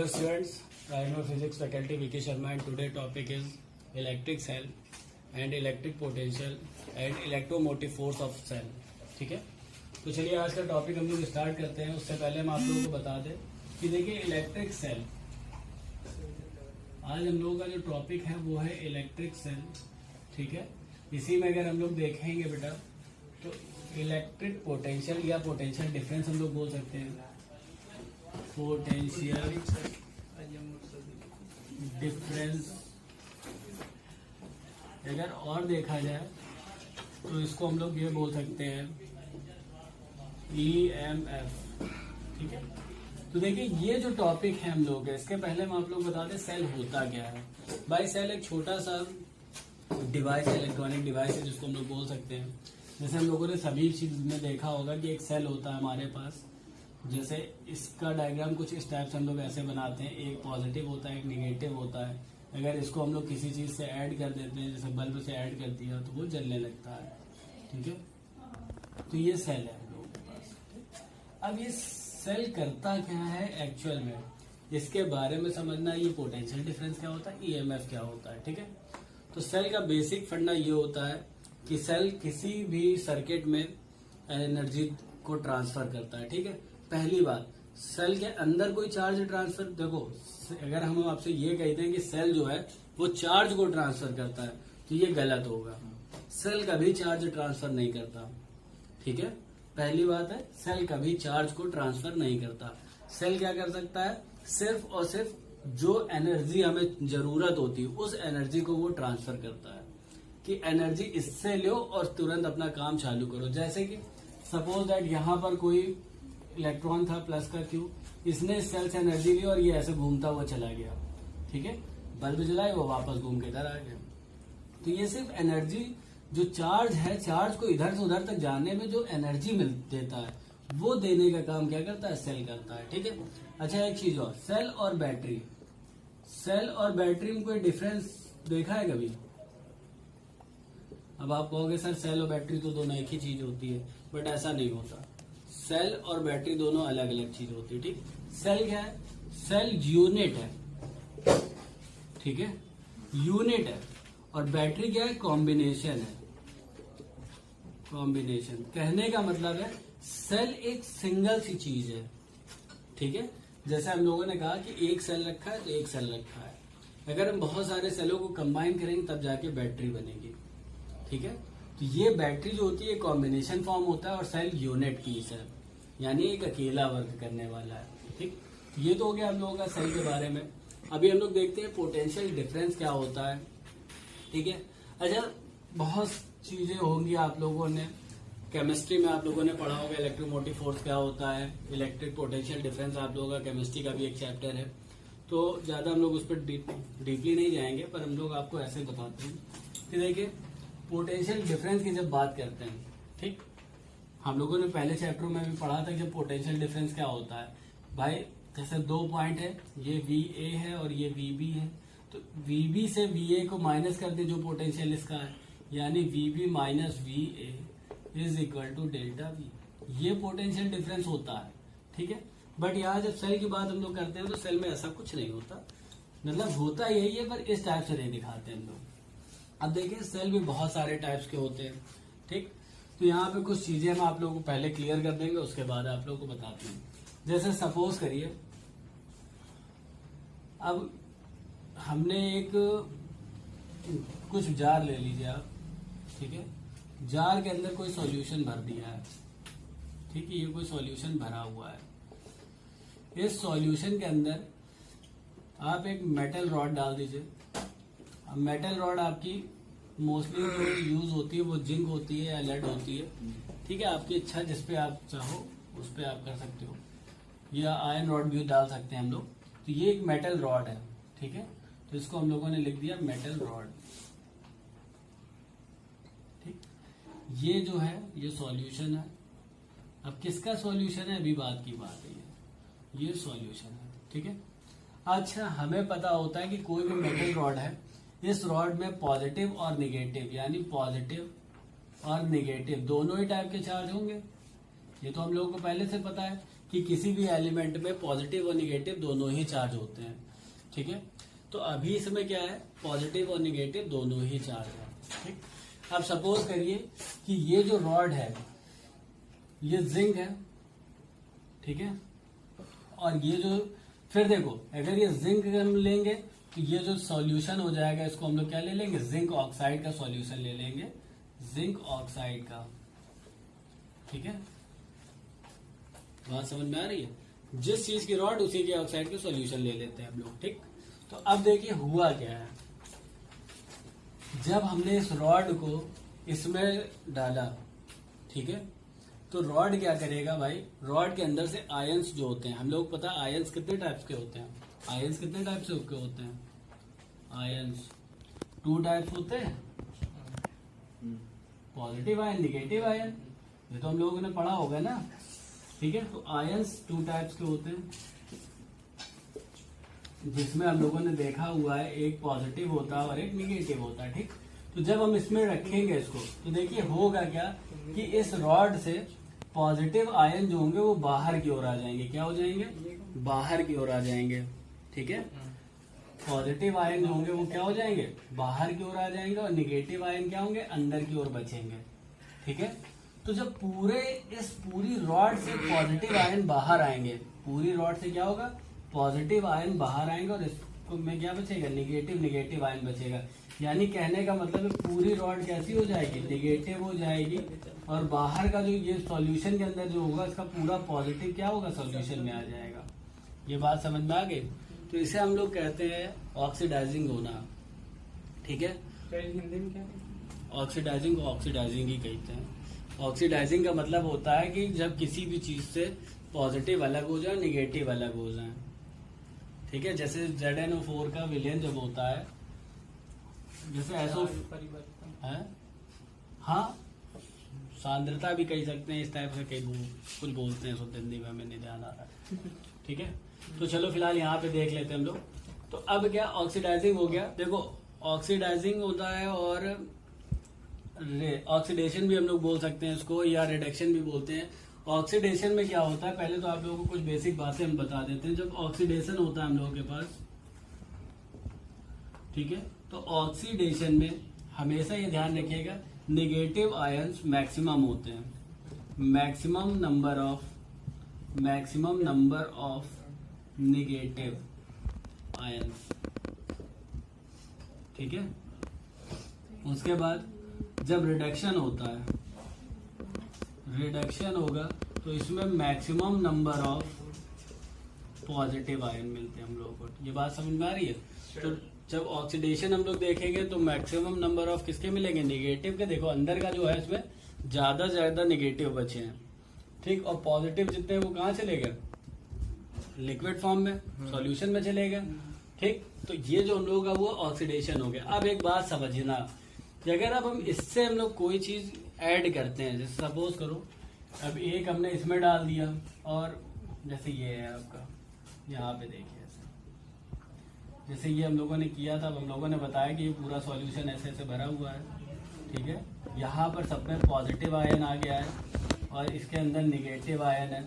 students, I am a physics faculty Vicky Sharma and today topic is electric cell and electric potential and electromotive force of cell. ठीक है, तो चलिए आज का topic हम लोग स्टार्ट करते हैं। उससे पहले हम आप लोगों को बता दें कि देखिए इलेक्ट्रिक सेल, आज हम लोगों का जो टॉपिक है वो है इलेक्ट्रिक सेल। ठीक है, इसी में अगर हम लोग देखेंगे बेटा तो इलेक्ट्रिक पोटेंशियल या पोटेंशियल डिफरेंस हम लोग बोल सकते हैं। पोटेंशियल डिफरेंस अगर और देखा जाए तो इसको हम लोग ये बोल सकते हैं EMF। ठीक है, तो देखिए ये जो टॉपिक है हम लोग, इसके पहले हम आप लोग बता दें सेल होता क्या है। भाई सेल एक छोटा सा डिवाइस है, इलेक्ट्रॉनिक डिवाइस है जिसको हम लोग बोल सकते हैं। जैसे हम लोगों ने सभी चीज में देखा होगा कि एक सेल होता है हमारे पास। जैसे इसका डायग्राम कुछ इस टाइप से हम लोग ऐसे बनाते हैं, एक पॉजिटिव होता है एक निगेटिव होता है। अगर इसको हम लोग किसी चीज से ऐड कर देते हैं, जैसे बल्ब से ऐड कर दिया तो वो जलने लगता है। ठीक है, तो ये सेल है हम लोगों के पास। अब ये सेल करता क्या है एक्चुअल में, इसके बारे में समझना। ये पोटेंशियल डिफरेंस क्या होता है, EMF क्या होता है। ठीक है, तो सेल का बेसिक फंडा ये होता है कि सेल किसी भी सर्किट में एनर्जी को ट्रांसफर करता है। ठीक है, पहली बात, सेल के अंदर कोई चार्ज ट्रांसफर, देखो अगर हम आपसे ये कहते हैं कि सेल जो है वो चार्ज को ट्रांसफर करता है तो ये गलत होगा। सेल कभी चार्ज ट्रांसफर नहीं करता। ठीक है, पहली बात है सेल कभी चार्ज को ट्रांसफर नहीं करता। सेल क्या कर सकता है, सिर्फ और सिर्फ जो एनर्जी हमें जरूरत होती है उस एनर्जी को वो ट्रांसफर करता है कि एनर्जी इससे लो और तुरंत अपना काम चालू करो। जैसे कि सपोज दैट यहाँ पर कोई इलेक्ट्रॉन था प्लस का क्यू, इसने सेल से एनर्जी ली और ये ऐसे घूमता हुआ चला गया। ठीक है, बल्ब जलाए वो वापस घूम के इधर आ गया। तो ये सिर्फ एनर्जी, जो चार्ज है, चार्ज को इधर से उधर तक जाने में जो एनर्जी मिल देता है वो देने का काम क्या करता है, सेल करता है। ठीक है, अच्छा एक चीज और, सेल और बैटरी, सेल और बैटरी में कोई डिफरेंस देखा है कभी? अब आप कहोगे सर सेल और बैटरी तो दोनों एक ही चीज होती है, बट ऐसा नहीं होता। सेल और बैटरी दोनों अलग अलग चीज होती है। ठीक, सेल क्या है, सेल यूनिट है। ठीक है, यूनिट है। और बैटरी क्या है, कॉम्बिनेशन है। कॉम्बिनेशन कहने का मतलब है सेल एक सिंगल सी चीज है। ठीक है, जैसे हम लोगों ने कहा कि एक सेल रखा है तो एक सेल रखा है। अगर हम बहुत सारे सेलों को कंबाइन करेंगे तब जाके बैटरी बनेगी। ठीक है, तो ये बैटरी जो होती है कॉम्बिनेशन फॉर्म होता है और सेल यूनिट पीस है, यानी एक अकेला वर्क करने वाला है। ठीक, ये तो हो गया हम लोगों का सेल के बारे में। अभी हम लोग देखते हैं पोटेंशियल डिफरेंस क्या होता है। ठीक है, अच्छा बहुत चीजें होंगी आप लोगों ने केमिस्ट्री में, आप लोगों ने पढ़ा होगा इलेक्ट्रोमोटिव फोर्स क्या होता है, इलेक्ट्रिक पोटेंशियल डिफरेंस आप लोगों का केमिस्ट्री का भी एक चैप्टर है। तो ज्यादा हम लोग उस पर डीपली नहीं जाएंगे, पर हम लोग आपको ऐसे बताते हैं कि देखिए पोटेंशियल डिफरेंस की जब बात करते हैं, ठीक, हम लोगों ने पहले चैप्टरों में भी पढ़ा था कि पोटेंशियल डिफरेंस क्या होता है। भाई जैसे दो पॉइंट है, ये VA है और ये VB है, तो VB से VA को माइनस कर दे जो पोटेंशियल इसका है, यानी VB minus VA is equal to delta V। ये पोटेंशियल डिफरेंस होता है। ठीक है, बट यहाँ जब सेल की बात हम लोग करते हैं तो सेल में ऐसा कुछ नहीं होता, मतलब होता यही है पर इस टाइप से नहीं दिखाते हम लोग। अब देखिए सेल भी बहुत सारे टाइप्स के होते हैं। ठीक, तो यहाँ पे कुछ चीजें हम आप लोगों को पहले क्लियर कर देंगे, उसके बाद आप लोगों को बताते हैं। जैसे सपोज करिए अब हमने एक कुछ जार ले लीजिए आप। ठीक है, जार के अंदर कोई सॉल्यूशन भर दिया है। ठीक है, ये कोई सॉल्यूशन भरा हुआ है। इस सॉल्यूशन के अंदर आप एक मेटल रॉड डाल दीजिए। अब मेटल रॉड आपकी मोस्टली जो यूज होती है वो जिंक होती है या लेड होती है। ठीक है, आपकी इच्छा जिस पे आप चाहो उस पे आप कर सकते हो, या आयरन रॉड भी डाल सकते हैं हम लोग। तो ये एक मेटल रॉड है। ठीक है, तो इसको हम लोगों ने लिख दिया मेटल रॉड। ठीक, ये जो है ये सॉल्यूशन है। अब किसका सॉल्यूशन है, अभी बात की बात है, ये सॉल्यूशन है। ठीक है, अच्छा हमें पता होता है कि कोई भी मेटल रॉड है, इस रॉड में पॉजिटिव और निगेटिव, यानी पॉजिटिव और निगेटिव दोनों ही टाइप के चार्ज होंगे। ये तो हम लोगों को पहले से पता है कि किसी भी एलिमेंट में पॉजिटिव और निगेटिव दोनों ही चार्ज होते हैं, ठीक है। तो अभी इसमें क्या है, पॉजिटिव और निगेटिव दोनों ही चार्ज है, ठीक। अब सपोज करिए कि ये जो रॉड है ये जिंक है, ठीक है, और ये जो, फिर देखो अगर ये जिंक हम लेंगे तो ये जो सॉल्यूशन हो जाएगा इसको हम लोग क्या ले लेंगे, जिंक ऑक्साइड का सॉल्यूशन ले लेंगे, जिंक ऑक्साइड का, ठीक है। बात समझ में आ रही है, जिस चीज की रॉड उसी के ऑक्साइड के सॉल्यूशन ले लेते हैं हम लोग, ठीक। तो अब देखिए हुआ क्या है, जब हमने इस रॉड को इसमें डाला, ठीक है, तो रॉड क्या करेगा भाई, रॉड के अंदर से आयंस जो होते हैं, हम लोग पता है आयंस कितने टाइप्स के होते हैं, आयंस कितने टाइप से होते हैं, आयंस 2 टाइप्स होते हैं, पॉजिटिव आयन, निगेटिव आयन, ये तो हम लोगों ने पढ़ा होगा ना, ठीक है। तो आयंस 2 टाइप्स के होते हैं, जिसमें हम लोगों ने देखा हुआ है एक पॉजिटिव होता है और एक निगेटिव होता है, ठीक। तो जब हम इसमें रखेंगे इसको तो देखिए होगा क्या कि इस रॉड से पॉजिटिव आयन जो होंगे वो बाहर की ओर आ जाएंगे, क्या हो जाएंगे, बाहर की ओर आ जाएंगे, ठीक है। पॉजिटिव आयन जो होंगे वो क्या हो जाएंगे, बाहर की ओर आ जाएंगे, और निगेटिव आयन क्या होंगे, अंदर की ओर बचेंगे, ठीक है। तो जब पूरी रॉड से पॉजिटिव आयन बाहर आएंगे, पूरी रॉड से क्या होगा, पॉजिटिव आयन बाहर आएंगे, और इसको में क्या बचेगा, निगेटिव आयन बचेगा। यानी कहने का मतलब है पूरी रॉड कैसी हो जाएगी, निगेटिव हो जाएगी, और बाहर का जो ये सॉल्यूशन के अंदर जो होगा इसका पूरा पॉजिटिव क्या होगा, सॉल्यूशन में आ जाएगा। ये बात समझ में आ गई। तो इसे हम लोग कहते हैं ऑक्सीडाइजिंग होना, ठीक है। हिंदी में क्या है? ऑक्सीडाइजिंग को ऑक्सीडाइजिंग ही कहते हैं। ऑक्सीडाइजिंग का मतलब होता है कि जब किसी भी चीज से पॉजिटिव अलग हो जाए, निगेटिव अलग हो जाए, ठीक है। जैसे ZnO4 का विलयन जब होता है, जैसे SO है, हाँ, सांद्रता भी कह सकते हैं, इस टाइप से कई कुछ बोलते हैं शुद्ध हिंदी में, हमें नहीं ध्यान आ रहा है, ठीक है। तो चलो फिलहाल यहाँ पे देख लेते हैं हम लोग। तो अब क्या ऑक्सीडाइजिंग हो गया, देखो ऑक्सीडाइजिंग होता है, और ऑक्सीडेशन भी हम लोग बोल सकते हैं इसको, या रिडक्शन भी बोलते हैं। ऑक्सीडेशन में क्या होता है, पहले तो आप लोगों को कुछ बेसिक बातें हम बता देते हैं। जब ऑक्सीडेशन होता है हम लोगों के पास, ठीक है, तो ऑक्सीडेशन में हमेशा ये ध्यान रखिएगा नेगेटिव आयंस मैक्सिमम होते हैं, maximum number of negative ions, ठीक है। उसके बाद जब रिडक्शन होता है, रिडक्शन होगा तो इसमें maximum number of positive ion मिलते हैं हम लोगों को। ये बात समझ में आ रही है। तो जब ऑक्सीडेशन हम लोग देखेंगे तो मैक्सिमम नंबर ऑफ किसके मिलेंगे, निगेटिव के। देखो अंदर का जो है इसमें ज्यादा निगेटिव बचे हैं, ठीक, और पॉजिटिव जितने वो कहाँ चले गए, लिक्विड फॉर्म में, सॉल्यूशन में चले गए, ठीक। तो ये जो हम लोगों का वो ऑक्सीडेशन हो गया। अब एक बात समझना कि अगर अब हम इससे हम लोग कोई चीज ऐड करते हैं, जैसे सपोज करो अब एक हमने इसमें डाल दिया, और जैसे ये है आपका, यहाँ पे देखिए जैसे ये हम लोगों ने किया था, हम लोगों ने बताया कि ये पूरा सॉल्यूशन ऐसे ऐसे भरा हुआ है, ठीक है। यहाँ पर सब में पॉजिटिव आयन आ गया है और इसके अंदर निगेटिव आयन है,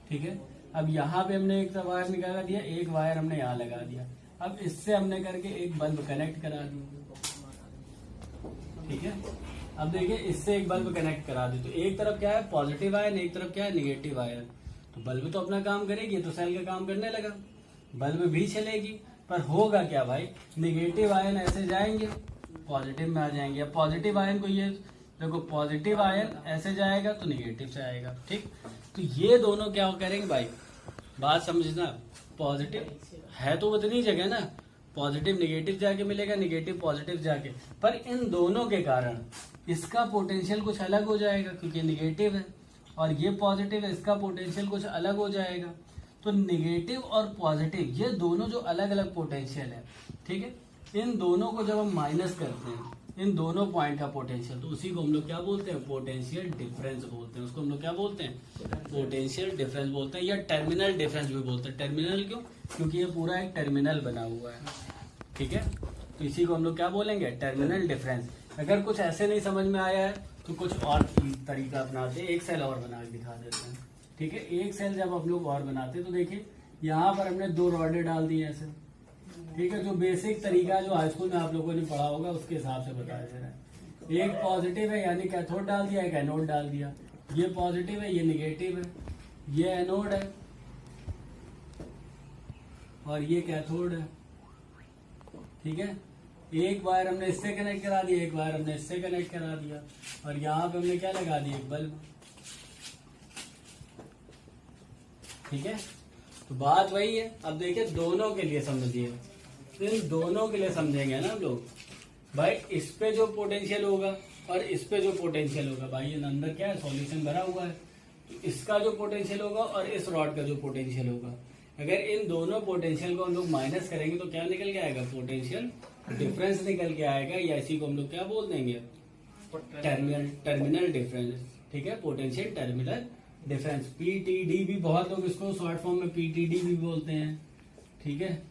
ठीक है। अब यहाँ पे हमने एक वायर निकाला दिया, एक वायर हमने यहाँ लगा दिया। अब इससे हमने करके एक बल्ब कनेक्ट करा दिया, ठीक है। अब देखिए इससे एक बल्ब कनेक्ट करा दी, तो एक तरफ क्या है पॉजिटिव आयन, एक तरफ क्या है निगेटिव आयन। तो बल्ब तो अपना काम करेगी, तो सेल का काम करने लगा, बल्ब भी चलेगी। पर होगा क्या भाई, निगेटिव आयन ऐसे जाएंगे, पॉजिटिव में आ जाएंगे। अब पॉजिटिव आयन को ये देखो, पॉजिटिव आयन ऐसे जाएगा तो निगेटिव से आएगा, ठीक। तो ये दोनों क्या करेंगे भाई, बात समझना, पॉजिटिव है तो उतनी जगह ना, पॉजिटिव निगेटिव जाके मिलेगा, निगेटिव पॉजिटिव जाके, पर इन दोनों के कारण इसका पोटेंशियल कुछ अलग हो जाएगा, क्योंकि निगेटिव है और ये पॉजिटिव है, इसका पोटेंशियल कुछ अलग हो जाएगा। तो निगेटिव और पॉजिटिव ये दोनों जो अलग अलग पोटेंशियल है, ठीक है, इन दोनों को जब हम माइनस करते हैं, इन दोनों पॉइंट का पोटेंशियल, तो उसी को हम लोग क्या बोलते हैं, पोटेंशियल डिफरेंस बोलते हैं। उसको हम लोग क्या बोलते हैं, पोटेंशियल डिफरेंस बोलते हैं, या टर्मिनल डिफरेंस भी बोलते हैं। टर्मिनल क्यों, क्योंकि ये पूरा एक टर्मिनल बना हुआ है, ठीक है। तो इसी को हम लोग क्या बोलेंगे, टर्मिनल डिफरेंस। अगर कुछ ऐसे नहीं समझ में आया है तो कुछ और तरीका अपनाते हैं, एक सेल और बना के दिखा देते हैं। ठीक है। एक सेल जब हम लोग और बनाते हैं तो देखिए यहाँ पर हमने 2 रॉडें डाल दी ऐसे, ठीक है। जो बेसिक तरीका जो हाई स्कूल में आप लोगों ने पढ़ा होगा उसके हिसाब से बताया जा रहा है। एक पॉजिटिव है यानी कैथोड डाल दिया, एक एनोड डाल दिया। ये पॉजिटिव है, ये निगेटिव है, ये एनोड है और ये कैथोड है, ठीक है। एक वायर हमने इससे कनेक्ट करा दिया, एक वायर हमने इससे कनेक्ट करा दिया और यहाँ पे हमने क्या लगा दिया, एक बल्ब, ठीक है। तो बात वही है। अब देखिए दोनों के लिए समझिए, तो इन दोनों के लिए समझेंगे ना हम लोग। भाई इस पे जो पोटेंशियल होगा और इस पे जो पोटेंशियल होगा, भाई ये अंदर क्या है, सॉल्यूशन भरा हुआ है, तो इसका जो पोटेंशियल होगा और इस रॉड का जो पोटेंशियल होगा, अगर इन दोनों पोटेंशियल को हम लोग माइनस करेंगे तो क्या निकल के आएगा, पोटेंशियल डिफरेंस निकल के आएगा, या इसी को हम लोग क्या बोल देंगे, टर्मिनल डिफरेंस, ठीक है। पोटेंशियल टर्मिनल डिफरेंस, पीटीडी भी बहुत लोग इसको शॉर्ट फॉर्म में पीटीडी भी बोलते हैं, ठीक है,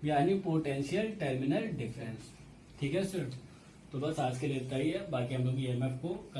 यानी पोटेंशियल टर्मिनल डिफरेंस, ठीक है सर। तो बस आज के लिए इतना ही है, बाकी हम लोग ईएमएफ को